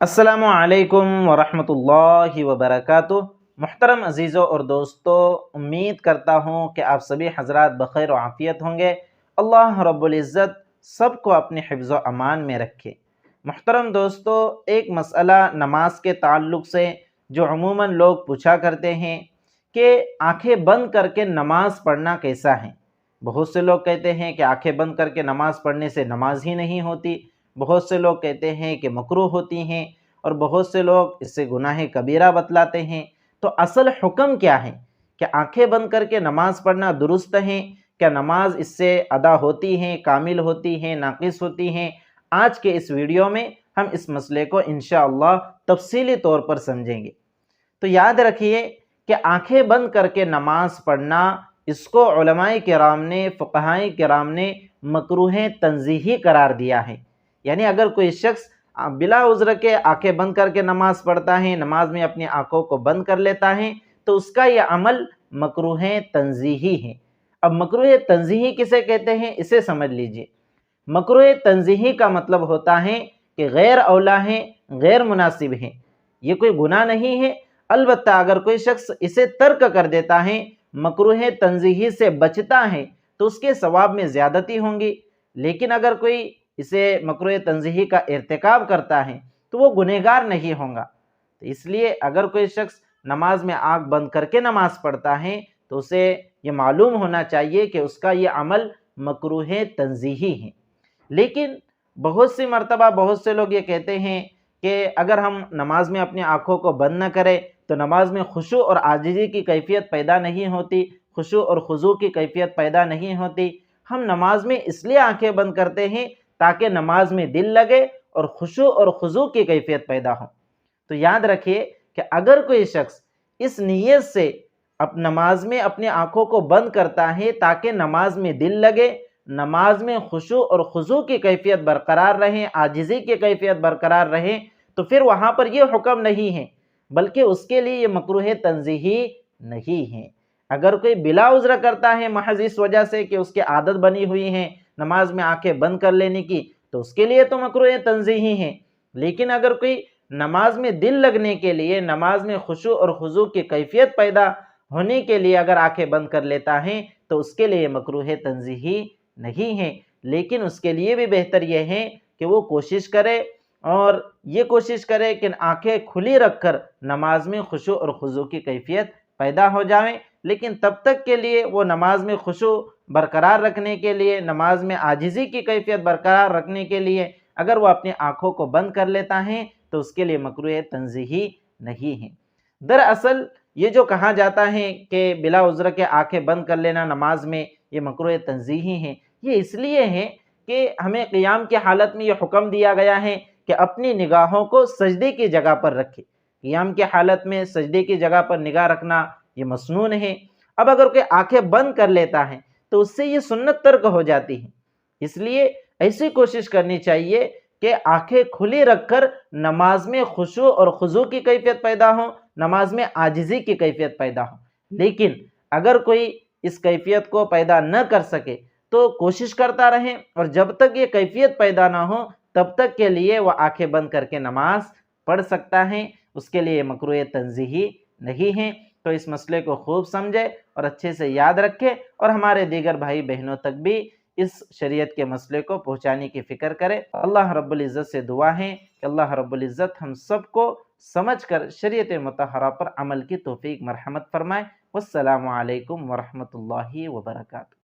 السلام علیکم ورحمۃ اللہ وبرکاتہ۔ محترم عزیزوں اور دوستو، امید کرتا ہوں کہ آپ سبھی حضرات بخیر و عافیت ہوں گے۔ اللہ رب العزت سب کو اپنے حفظ و امان میں رکھے۔ محترم دوستو، ایک مسئلہ نماز کے تعلق سے جو عموماً لوگ پوچھا کرتے ہیں کہ آنکھیں بند کر کے نماز پڑھنا کیسا ہے؟ بہت سے لوگ کہتے ہیں کہ آنکھیں بند کر کے نماز پڑھنے سے نماز ہی نہیں ہوتی، بہت سے لوگ کہتے ہیں کہ مکروہ ہوتی ہیں، اور بہت سے لوگ اس سے گناہ کبیرہ بتلاتے ہیں۔ تو اصل حکم کیا ہے؟ کہ آنکھیں بند کر کے نماز پڑھنا درست ہے؟ کیا نماز اس سے ادا ہوتی ہیں، کامل ہوتی ہیں، ناقص ہوتی ہیں؟ آج کے اس ویڈیو میں ہم اس مسئلے کو انشاءاللہ تفصیلی طور پر سمجھیں گے۔ تو یاد رکھیے کہ آنکھیں بند کر کے نماز پڑھنا، اس کو علماء کرام نے، فقہاء کرام نے مکروہ تنزیہی قرار دیا ہے۔ یعنی اگر کوئی شخص بلا عذر کے آنکھیں بند کر کے نماز پڑھتا ہے، نماز میں اپنی آنکھوں کو بند کر لیتا ہے، تو اس کا یہ عمل مکروہ تنزیہی ہے۔ اب مکروہ تنزیہی کسے کہتے ہیں اسے سمجھ لیجئے۔ مکروہ تنزیہی کا مطلب ہوتا ہے کہ غیر اولیٰ ہے، غیر مناسب ہے، یہ کوئی گناہ نہیں ہے۔ البتہ اگر کوئی شخص اسے ترک کر دیتا ہے، مکروہ تنزیہی سے بچتا ہے، تو اس کے ثواب میں زیادتی ہوں گی۔ لیکن اگر کوئی اسے مکروہ تنزیہی کا ارتکاب کرتا ہے تو وہ گنہگار نہیں ہوگا۔ تو اس لیے اگر کوئی شخص نماز میں آنکھ بند کر کے نماز پڑھتا ہے تو اسے یہ معلوم ہونا چاہیے کہ اس کا یہ عمل مکروہ تنزیہی ہے۔ لیکن بہت سی مرتبہ بہت سے لوگ یہ کہتے ہیں کہ اگر ہم نماز میں اپنی آنکھوں کو بند نہ کریں تو نماز میں خشوع اور عاجزی کی کیفیت پیدا نہیں ہوتی، خشوع اور خضوع کی کیفیت پیدا نہیں ہوتی۔ ہم نماز میں اس لیے آنکھیں بند کرتے ہیں تاکہ نماز میں دل لگے اور خشوع اور خضوع کی کیفیت پیدا ہو۔ تو یاد رکھیے کہ اگر کوئی شخص اس نیت سے نماز میں اپنی آنکھوں کو بند کرتا ہے تاکہ نماز میں دل لگے، نماز میں خشوع اور خضوع کی کیفیت برقرار رہے، عاجزی کی کیفیت برقرار رہے، تو پھر وہاں پر یہ حکم نہیں ہے، بلکہ اس کے لیے یہ مکروہ تنزیہی نہیں ہے۔ اگر کوئی بلا عذر کرتا ہے محض اس وجہ سے کہ اس کی عادت بنی ہوئی ہے نماز میں آنکھیں بند کر لینے کی، تو اس کے لیے تو مکروہ تنزیہی ہے۔ لیکن اگر کوئی نماز میں دل لگنے کے لیے، نماز میں خشوع اور خضوع کی کیفیت پیدا ہونے کے لیے اگر آنکھیں بند کر لیتا ہے تو اس کے لیے مکروہ تنزیہی نہیں ہے۔ لیکن اس کے لیے بھی بہتر یہ ہے کہ وہ کوشش کرے، اور یہ کوشش کرے کہ آنکھیں کھلی رکھ کر نماز میں خشوع اور خضوع کی کیفیت پیدا ہو جائے۔ لیکن تب تک کے لیے وہ نماز میں خشوع برقرار رکھنے کے لیے، نماز میں عاجزی کی کیفیت برقرار رکھنے کے لیے اگر وہ اپنی آنکھوں کو بند کر لیتا ہے تو اس کے لیے مکروہ تنزیہی نہیں ہے۔ دراصل یہ جو کہا جاتا ہے کہ بلا عذر کے آنکھیں بند کر لینا نماز میں یہ مکروہ تنزیہی ہے، یہ اس لیے ہے کہ ہمیں قیام کی حالت میں یہ حکم دیا گیا ہے کہ اپنی نگاہوں کو سجدے کی جگہ پر رکھے۔ قیام کی حالت میں سجدے کی جگہ پر نگاہ رکھنا یہ مسنون ہے۔ اب اگر کوئی آنکھیں بند کر لیتا ہے تو اس سے یہ سنت ترک ہو جاتی ہے۔ اس لیے ایسی کوشش کرنی چاہیے کہ آنکھیں کھلی رکھ کر نماز میں خشوع اور خضوع کی کیفیت پیدا ہو، نماز میں عاجزی کی کیفیت پیدا ہو۔ لیکن اگر کوئی اس کیفیت کو پیدا نہ کر سکے تو کوشش کرتا رہے، اور جب تک یہ کیفیت پیدا نہ ہو تب تک کے لیے وہ آنکھیں بند کر کے نماز پڑھ سکتا ہے، اس کے لیے مکروہ تنزیہی نہیں ہے۔ تو اس مسئلے کو خوب سمجھے اور اچھے سے یاد رکھے، اور ہمارے دیگر بھائی بہنوں تک بھی اس شریعت کے مسئلے کو پہنچانے کی فکر کرے۔ اللہ رب العزت سے دعا ہے کہ اللہ رب العزت ہم سب کو سمجھ کر شریعت مطہرہ پر عمل کی توفیق مرحمت فرمائے۔ والسلام علیکم ورحمۃ اللہ وبرکاتہ۔